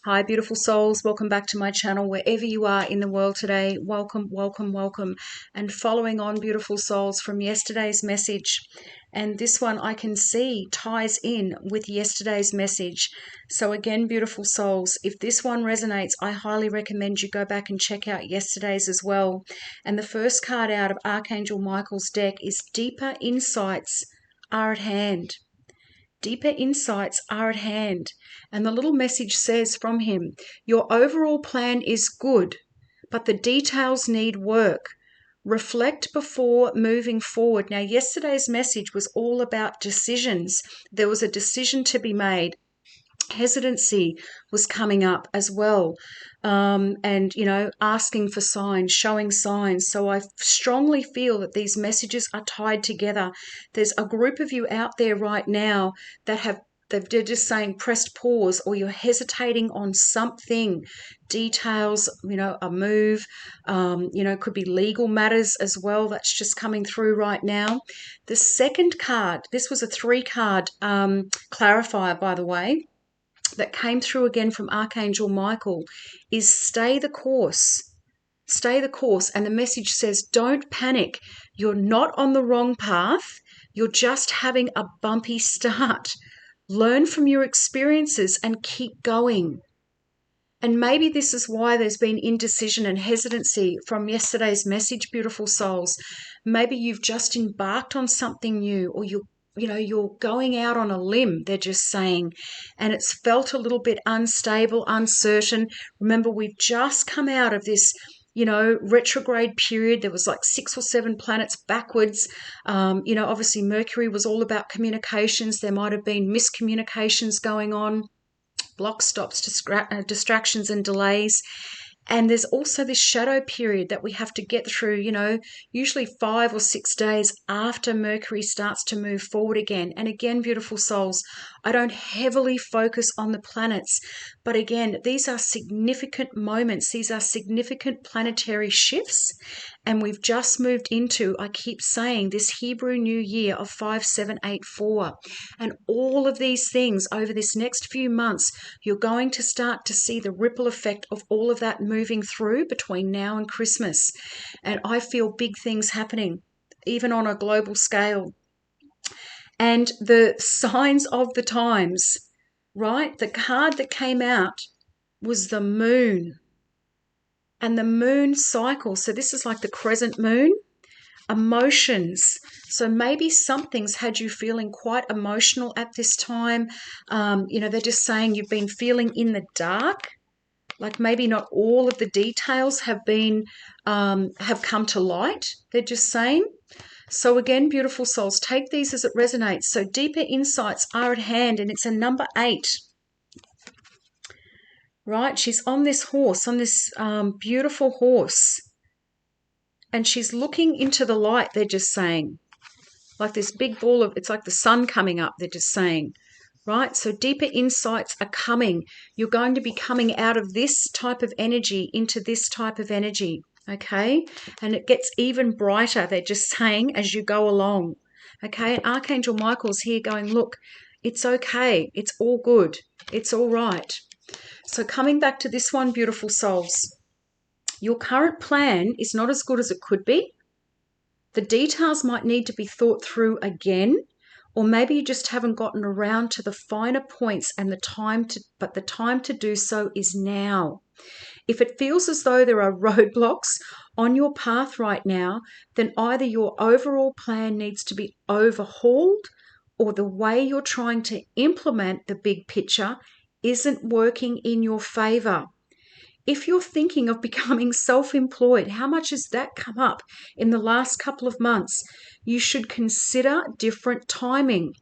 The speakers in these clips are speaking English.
Hi, beautiful souls. Welcome back to my channel. Wherever you are in the world today, welcome, welcome, welcome. And following on, beautiful souls, from yesterday's message. And this one I can see ties in with yesterday's message. So again, beautiful souls, if this one resonates, I highly recommend you go back and check out yesterday's as well. And the first card out of Archangel Michael's deck is Deeper Insights Are at Hand. Deeper insights are at hand. And the little message says from him, your overall plan is good, but the details need work. Reflect before moving forward. Now, yesterday's message was all about decisions. There was a decision to be made. Hesitancy was coming up as well. And, asking for signs, showing signs. So I strongly feel that these messages are tied together. There's a group of you out there right now that they're just saying pressed pause, or you're hesitating on something, details, a move, could be legal matters as well. That's just coming through right now. The second card, this was a 3-card clarifier, by the way, that came through again from Archangel Michael, is stay the course. Stay the course. And the message says, don't panic. You're not on the wrong path. You're just having a bumpy start. Learn from your experiences and keep going. And maybe this is why there's been indecision and hesitancy from yesterday's message, beautiful souls. Maybe you've just embarked on something new, or you're going out on a limb, they're just saying, and it's felt a little bit unstable, uncertain. Remember, we've just come out of this retrograde period. There was like 6 or 7 planets backwards. Obviously Mercury was all about communications. There might have been miscommunications going on, block stops, distractions and delays. And there's also this shadow period that we have to get through, usually 5 or 6 days after Mercury starts to move forward again. And again, beautiful souls, I don't heavily focus on the planets, but again, these are significant moments. These are significant planetary shifts. And we've just moved into, I keep saying, this Hebrew New Year of 5784. And all of these things over this next few months, you're going to start to see the ripple effect of all of that moving through between now and Christmas. And I feel big things happening, even on a global scale. And the signs of the times, right? The card that came out was the moon. And the moon cycle. So this is like the crescent moon. Emotions. So maybe something's had you feeling quite emotional at this time. They're just saying you've been feeling in the dark. Like maybe not all of the details have come to light. They're just saying. So again, beautiful souls, take these as it resonates. So deeper insights are at hand, and it's a number 8. Right? She's on this horse, on this beautiful horse. And she's looking into the light, they're just saying. Like this big ball of, it's like the sun coming up, they're just saying. Right? So deeper insights are coming. You're going to be coming out of this type of energy into this type of energy. Okay? And it gets even brighter, they're just saying, as you go along. Okay? And Archangel Michael's here going, look, it's okay. It's all good. It's all right. So coming back to this one, beautiful souls, your current plan is not as good as it could be. The details might need to be thought through again, or maybe you just haven't gotten around to the finer points and the time to do so is now. If it feels as though there are roadblocks on your path right now, then either your overall plan needs to be overhauled, or the way you're trying to implement the big picture isn't working in your favor. If you're thinking of becoming self-employed, how much has that come up in the last couple of months? You should consider different timing.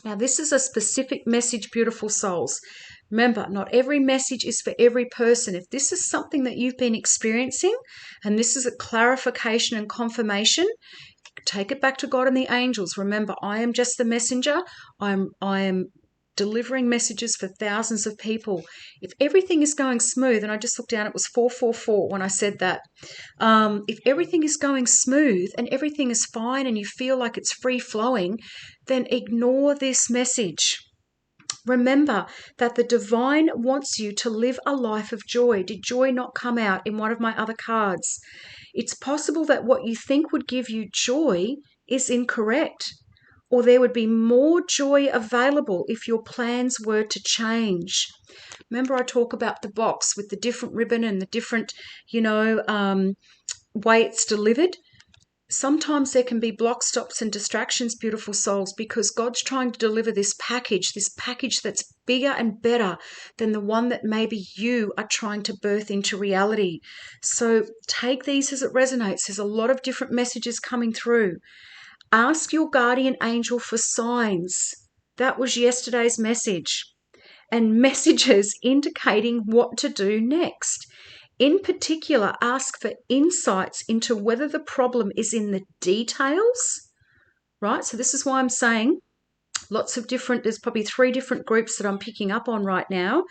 Now, this is a specific message, beautiful souls. Remember, not every message is for every person. If this is something that you've been experiencing, and this is a clarification and confirmation, take it back to God and the angels. Remember, I am just the messenger. I am delivering messages for thousands of people. If everything is going smooth, and I just looked down, it was 444 when I said that. If everything is going smooth and everything is fine and you feel like it's free flowing, then ignore this message. Remember that the divine wants you to live a life of joy. Did joy not come out in one of my other cards? It's possible that what you think would give you joy is incorrect, or there would be more joy available if your plans were to change. Remember, I talk about the box with the different ribbon and the different, way it's delivered. Sometimes there can be block stops and distractions, beautiful souls, because God's trying to deliver this package that's bigger and better than the one that maybe you are trying to birth into reality. So take these as it resonates. There's a lot of different messages coming through. Ask your guardian angel for signs. That was yesterday's message. And messages indicating what to do next. In particular, ask for insights into whether the problem is in the details, right? So this is why I'm saying there's probably 3 different groups that I'm picking up on right now,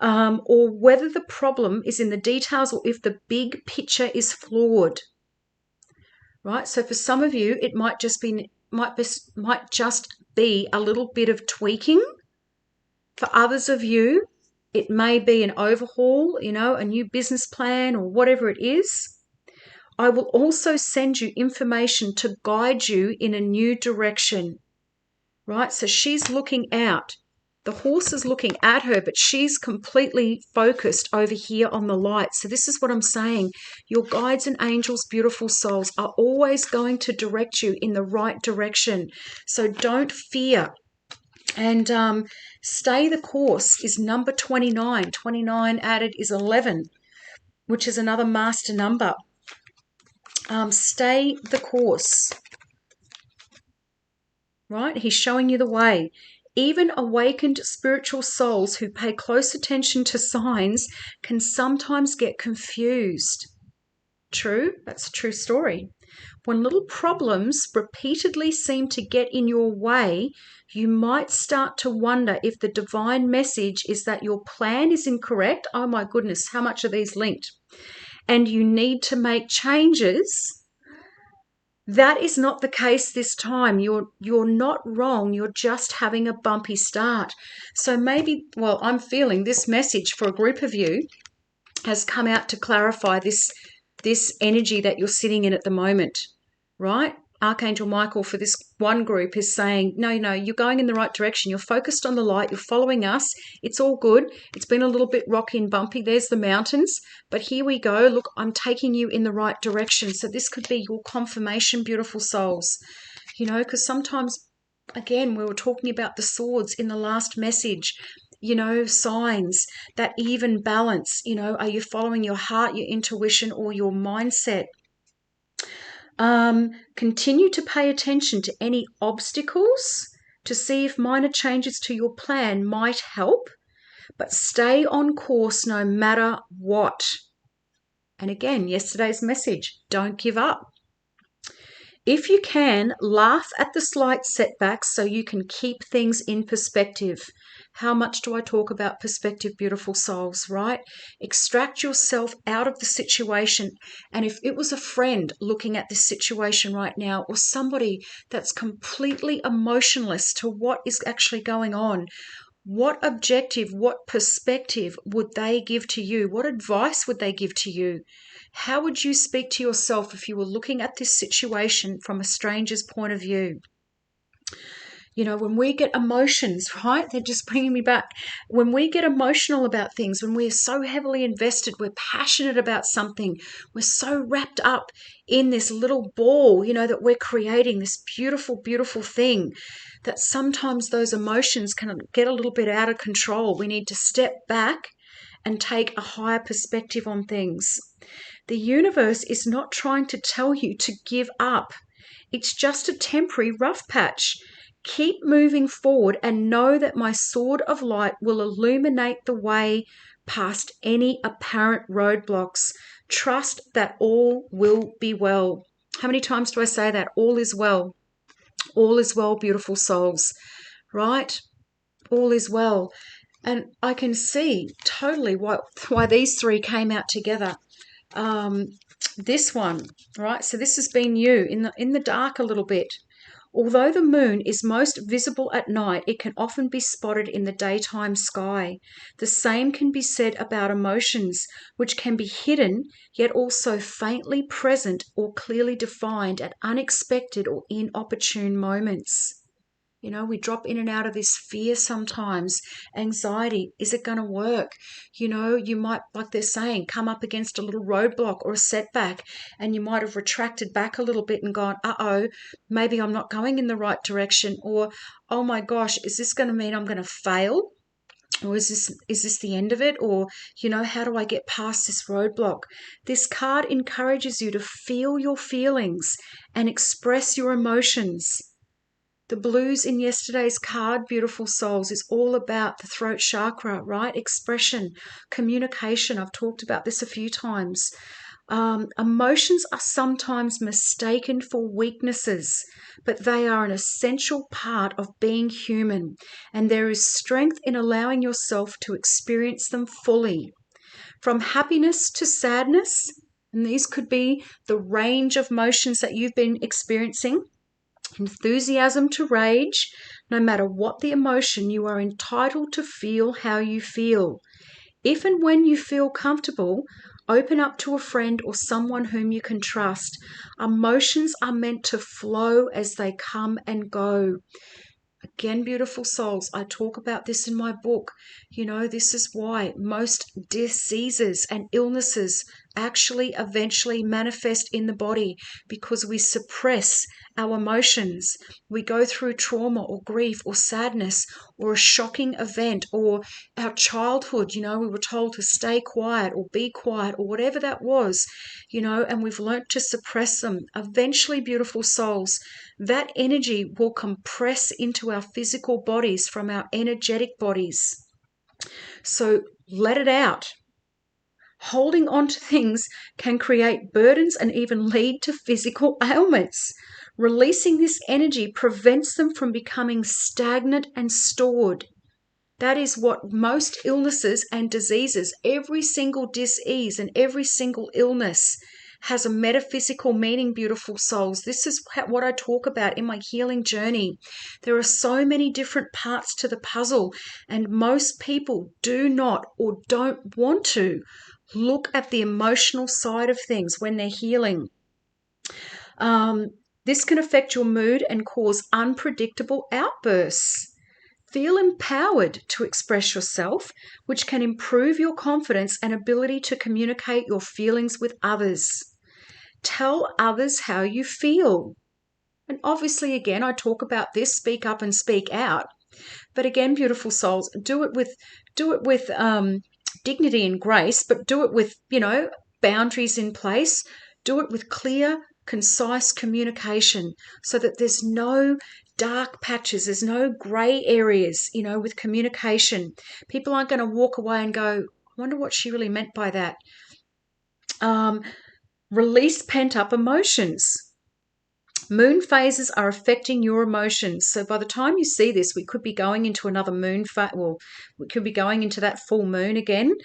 or whether the problem is in the details or if the big picture is flawed, right? So for some of you, it might just be a little bit of tweaking. For others of you, it may be an overhaul, a new business plan or whatever it is. I will also send you information to guide you in a new direction, right? So she's looking out. The horse is looking at her, but she's completely focused over here on the light. So this is what I'm saying. Your guides and angels, beautiful souls, are always going to direct you in the right direction. So don't fear. And stay the course is number 29. 29 added is 11, which is another master number. Stay the course, right? He's showing you the way. Even awakened spiritual souls who pay close attention to signs can sometimes get confused. True, that's a true story. When little problems repeatedly seem to get in your way, you might start to wonder if the divine message is that your plan is incorrect. Oh my goodness, how much are these linked? And you need to make changes. That is not the case this time. You're not wrong. You're just having a bumpy start. So maybe, I'm feeling this message for a group of you has come out to clarify this energy that you're sitting in at the moment, right? Archangel Michael for this one group is saying, no, you're going in the right direction. You're focused on the light. You're following us. It's all good. It's been a little bit rocky and bumpy. There's the mountains. But here we go. Look, I'm taking you in the right direction. So this could be your confirmation, beautiful souls. Because sometimes, again, we were talking about the swords in the last message. Signs, that even balance, are you following your heart, your intuition, or your mindset? Continue to pay attention to any obstacles to see if minor changes to your plan might help, but stay on course no matter what. And again, yesterday's message, don't give up. If you can, laugh at the slight setbacks so you can keep things in perspective. How much do I talk about perspective, beautiful souls, right? Extract yourself out of the situation. And if it was a friend looking at this situation right now, or somebody that's completely emotionless to what is actually going on, what objective, what perspective would they give to you? What advice would they give to you? How would you speak to yourself if you were looking at this situation from a stranger's point of view? When we get emotions, right? They're just bringing me back. When we get emotional about things, when we're so heavily invested, we're passionate about something, we're so wrapped up in this little ball, that we're creating this beautiful, beautiful thing, that sometimes those emotions can get a little bit out of control. We need to step back and take a higher perspective on things. The universe is not trying to tell you to give up. It's just a temporary rough patch. Keep moving forward and know that my sword of light will illuminate the way past any apparent roadblocks. Trust that all will be well. How many times do I say that? All is well. All is well, beautiful souls, right? All is well. And I can see totally why these 3 came out together. This one, right? So this has been you in the dark a little bit. Although the moon is most visible at night, it can often be spotted in the daytime sky. The same can be said about emotions, which can be hidden yet also faintly present or clearly defined at unexpected or inopportune moments. You know, we drop in and out of this fear sometimes, anxiety. Is it going to work? You know, you might, like they're saying, come up against a little roadblock or a setback, and you might have retracted back a little bit and gone, uh-oh, maybe I'm not going in the right direction. Or, oh my gosh, is this going to mean I'm going to fail? Or is this the end of it? Or, you know, how do I get past this roadblock? This card encourages you to feel your feelings and express your emotions. The blues in yesterday's card, Beautiful Souls, is all about the throat chakra, right? Expression, communication. I've talked about this a few times. Emotions are sometimes mistaken for weaknesses, but they are an essential part of being human, and there is strength in allowing yourself to experience them fully. From happiness to sadness, and these could be the range of emotions that you've been experiencing. Enthusiasm to rage, no matter what the emotion, you are entitled to feel how you feel. If and when you feel comfortable, open up to a friend or someone whom you can trust. Emotions are meant to flow as they come and go. Again, beautiful souls, I talk about this in my book. You know, this is why most diseases and illnesses actually eventually manifest in the body, because we suppress our emotions. We go through trauma or grief or sadness or a shocking event, or our childhood, you know, we were told to stay quiet or be quiet or whatever that was, you know, and we've learnt to suppress them. Eventually, beautiful souls, that energy will compress into our physical bodies from our energetic bodies. So let it out. Holding on to things can create burdens and even lead to physical ailments. Releasing this energy prevents them from becoming stagnant and stored. That is what most illnesses and diseases, every single disease and every single illness has a metaphysical meaning, beautiful souls. This is what I talk about in my healing journey. There are so many different parts to the puzzle, and most people do not or don't want to look at the emotional side of things when they're healing. This can affect your mood and cause unpredictable outbursts. Feel empowered to express yourself, which can improve your confidence and ability to communicate your feelings with others. Tell others how you feel. And obviously, again, I talk about this, speak up and speak out. But again, beautiful souls, do it with dignity and grace, but do it with, you know, boundaries in place. Do it with clear, concise communication so that there's no dark patches, there's no gray areas, you know, with communication. People aren't going to walk away and go, I wonder what she really meant by that. Release pent-up emotions. Moon phases are affecting your emotions. So by the time you see this, we could be going into another moon phase. Well, we could be going into that full moon again.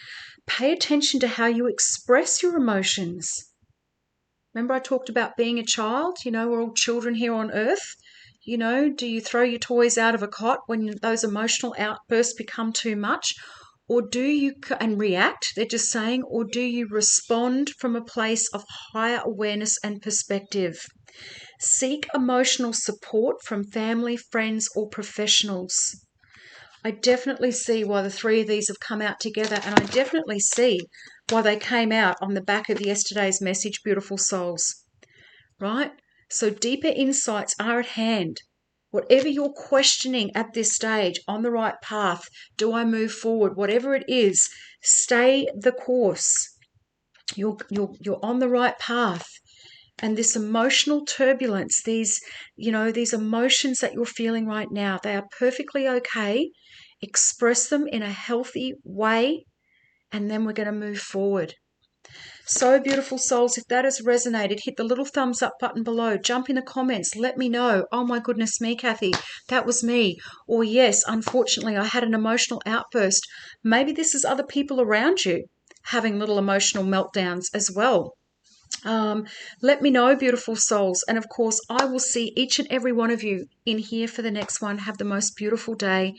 Pay attention to how you express your emotions. Remember I talked about being a child? You know, we're all children here on earth. You know, do you throw your toys out of a cot when those emotional outbursts become too much? Or do you, and react, they're just saying, or do you respond from a place of higher awareness and perspective? Seek emotional support from family, friends, or professionals. I definitely see why the three of these have come out together, and I definitely see why they came out on the back of yesterday's message, beautiful souls. Right? So deeper insights are at hand. Whatever you're questioning at this stage, on the right path, do I move forward? Whatever it is, stay the course. You're on the right path. And this emotional turbulence, these emotions that you're feeling right now, they are perfectly okay. Express them in a healthy way, and then we're going to move forward. So, beautiful souls, if that has resonated, hit the little thumbs up button below. Jump in the comments. Let me know. Oh my goodness me, Kathy, that was me. Or yes, unfortunately, I had an emotional outburst. Maybe this is other people around you having little emotional meltdowns as well. Let me know, beautiful souls. And of course, I will see each and every one of you in here for the next one. Have the most beautiful day.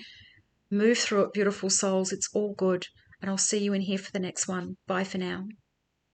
Move through it, beautiful souls. It's all good. And I'll see you in here for the next one. Bye for now.